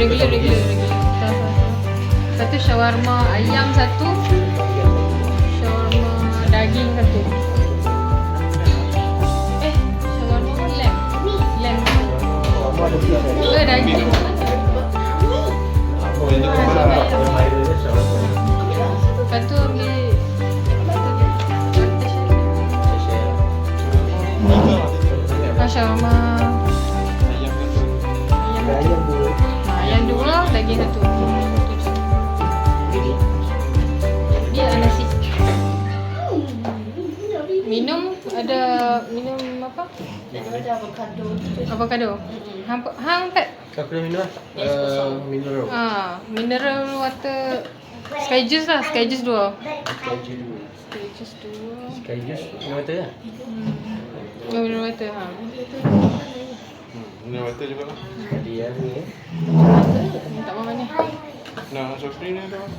regular. Satu shawarma ayam satu, shawarma daging satu. Shawarma apa? Lamb satu. Daging. Lepas tu ambil shawarma ayam dua, daging satu. Dia ada nasi. Minum ada minum apa? Ada avocado. Avocado. Hang Pat. Kau kena minum lah. Mineral. Mineral water. Sky juice lah, sky juice dua. Sky juice minum water lah. Mineral water Mineral water juga lah. Sekali yang ni tak mahu ni. Nak soft drink ni ada apa?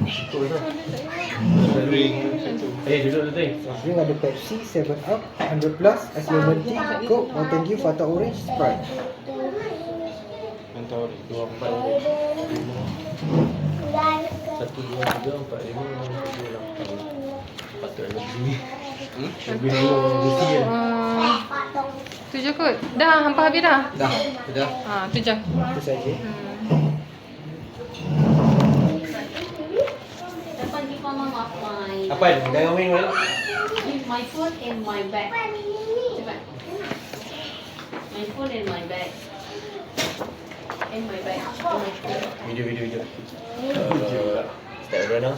Betul lah. Soft drink satu. Duduk tu. Soft drink ada Pepsi, 7up, 100 plus, Ice Lemon Tea, Coke, Mountain Dew, Fanta Orange, Sprite. Hantar orang. 2, 4, 5. 1, 2, 3, 4, 5, 6, 7, 8. Patut lebih. Lebih dulu kan. Tu je kot. Dah, hampa habis dah. Dah. Tu je. Itu saja. Dapat give mama my Apa ni? Dah main mana? my phone and my bag. Cepat. My phone and my bag. And my bag. Video. Start run now.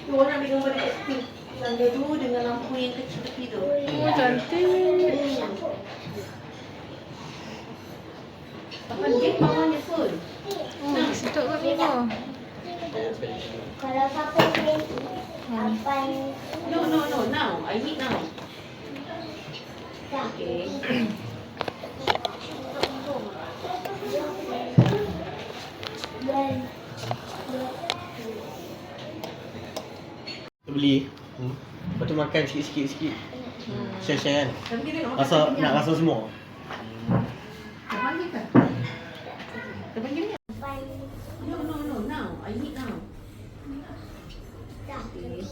Orang ambil gambar dekat situ. Tangga tu dengan lampu yang kecil tepi tu. Oh, cantik. Papan give mama the phone. Oh, sedap kat Mima. Kalau papa beli apa No. Now. I need now. Okay. Beli. Lepas tu makan sikit-sikit. Share-share kan. Tapi kita nak makan. Nak rasa semua. Dah panggil kan? Dah panggil ni? No. Now. I need now. Okay.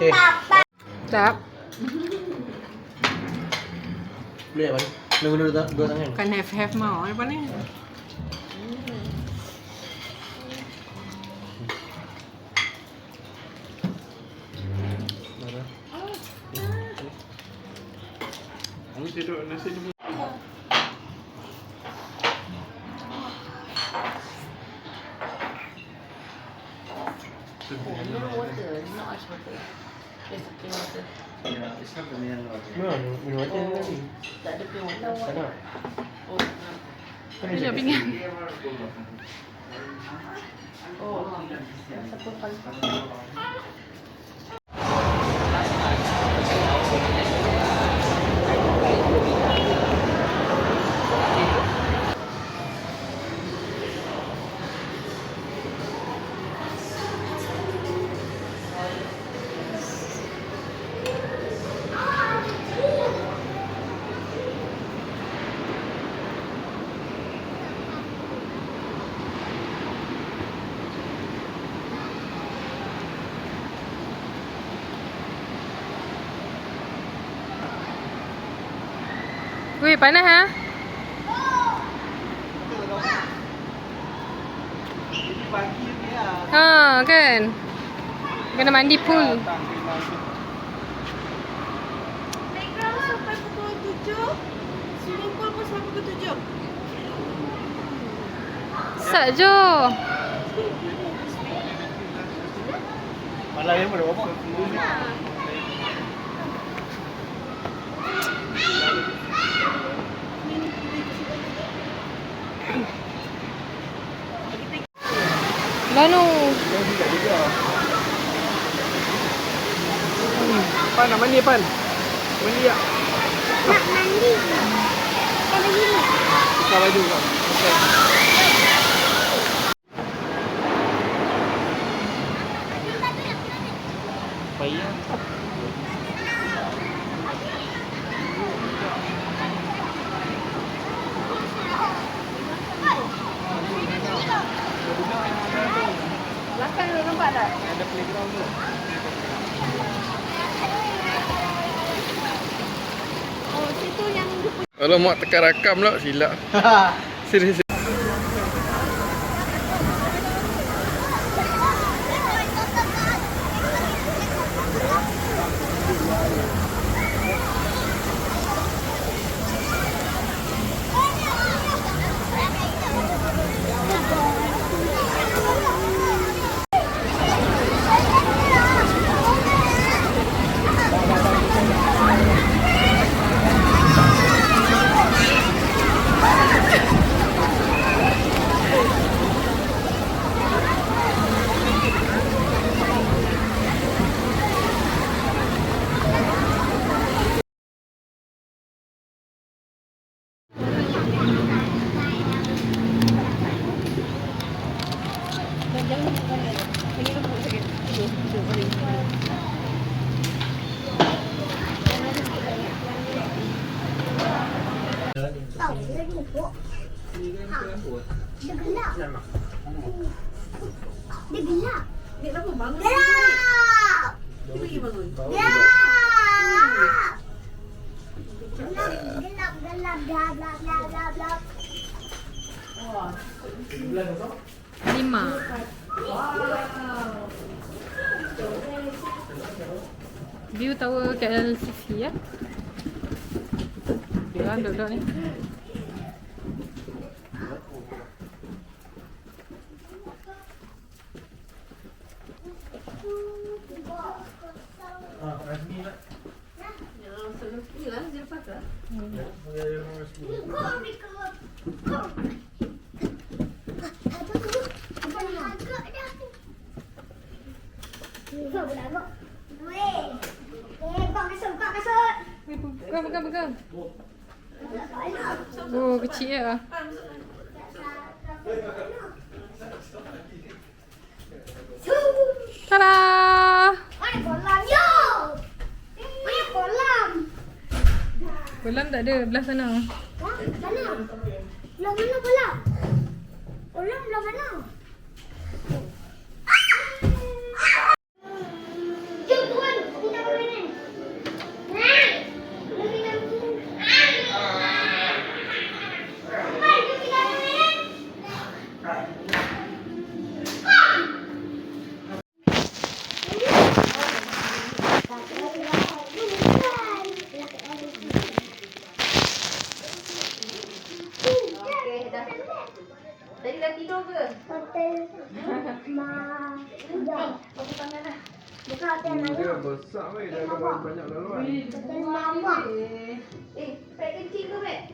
Okay. Tak. Boleh tak, Pan? Kena guna dua tangan. Bukan have mau. Apa ni? Kamu tidur nasi ni. Mineral water, not ice water. Just plain water. Minum water tadi. Tak ada plain water. Tak nak. Oh, no. Sekejap pinggan. Oh, siapa paling Weh, panas ha? Kan? Kena mandi pool. playground sampai pukul 7. Swimming pool pun sampai pukul 7. Sak je. Malam ni boleh apa? Lanu. Pan nak mandi, Pan? Mandi tak? nak mandi. Kita begini. Tukar baju kau. Okay. Ada playground tu. Oh, situ yang Kalau mak tekan rakam lah silap. Serius. tahu dia jemput. Dia gelap. Dia gelap. Dia kenapa bangun? Gelap. Dia pergi bangun. Gelap. Gelap, gelap, gelap, gelap, gelap, gelap, gelap. 5. View tower KL60 ya. Dia orang duduk ni. Yalah, dia patah. Pegang. Oh, kecil ya. Tada! Kolam tak ada belah sana. Belah mana kolam? Kolam belah mana? Jom tuan, kita bermain. Nah, lebih nak. Hai, jom kita bermain. Tadi dah tidur ke? Hotel Majah. Pakai tangan dah. Bukan hotel Majah. Dia besar weh, dah ada banyak laluan. Hotel Majah. Beg kecil ke beg?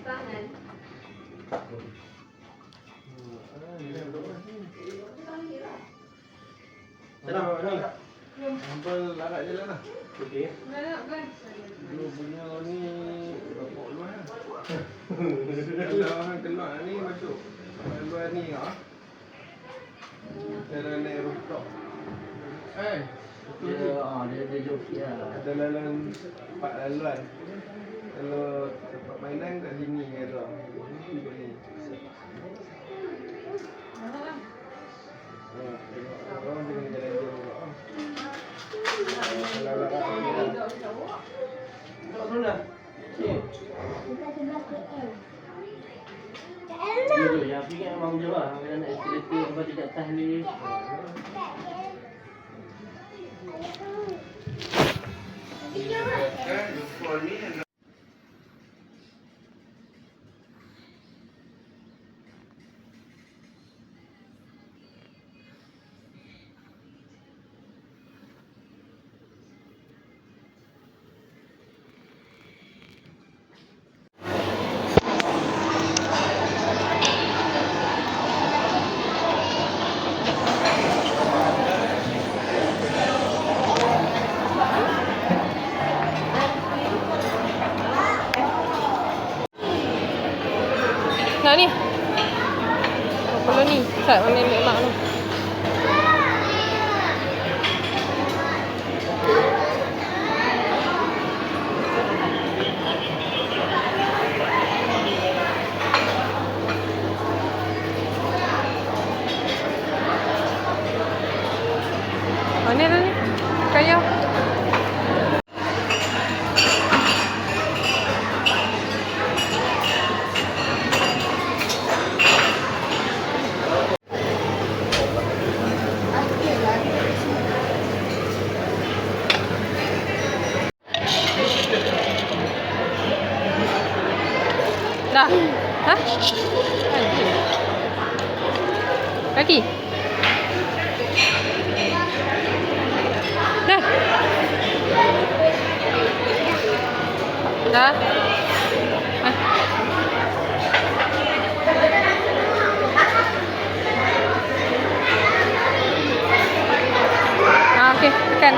Tangan. Senang ni. Sampel larat je lah. Okey. Dulu punya ni bapak luar lah. Kalau orang keluar ni masuk. Orang luar ni ah. Dalam naik rooftop. Dia joki lah. Ada dalam tempat laluan. Kalau tempat mainan kat sini kata. Ikut ni. Tengok orang tengah jalan-jalan pula. Kalau larat ni lah. Tak pernah. Bukan sebelah KL. KL Dia lah. tu yang aku ingat memang je lah. Kalau nak eskalator lepas tu kat atas lift. Nak ni. Kalau ni, sat ambil mak tu. Dah. Hah? Kaki. Dah. Dah. Hah? Okey, tekan.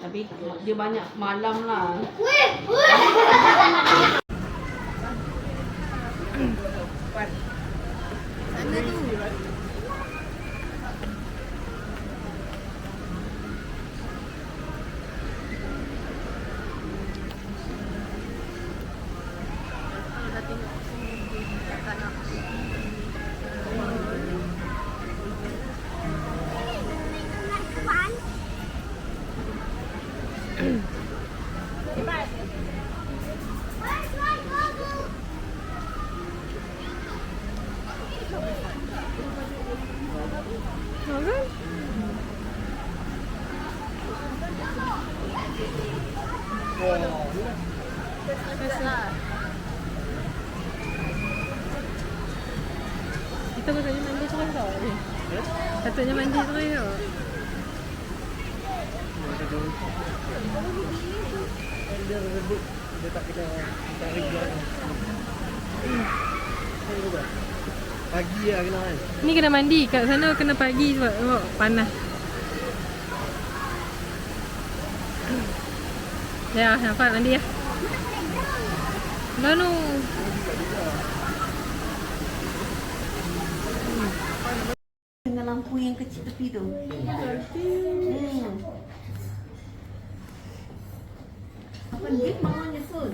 Tapi dia banyak malam lah. Kita patutnya mandi terus tau. Patutnya mandi terus tau. Dia tak kena cari jual. Pagi lah kena kan. Ni kena mandi, kat sana kena pagi sebab panas. Ya, nampak mandi ya. Dah no. Dengan lampu yang kecil tepi tu. Apa ni mamanya pun?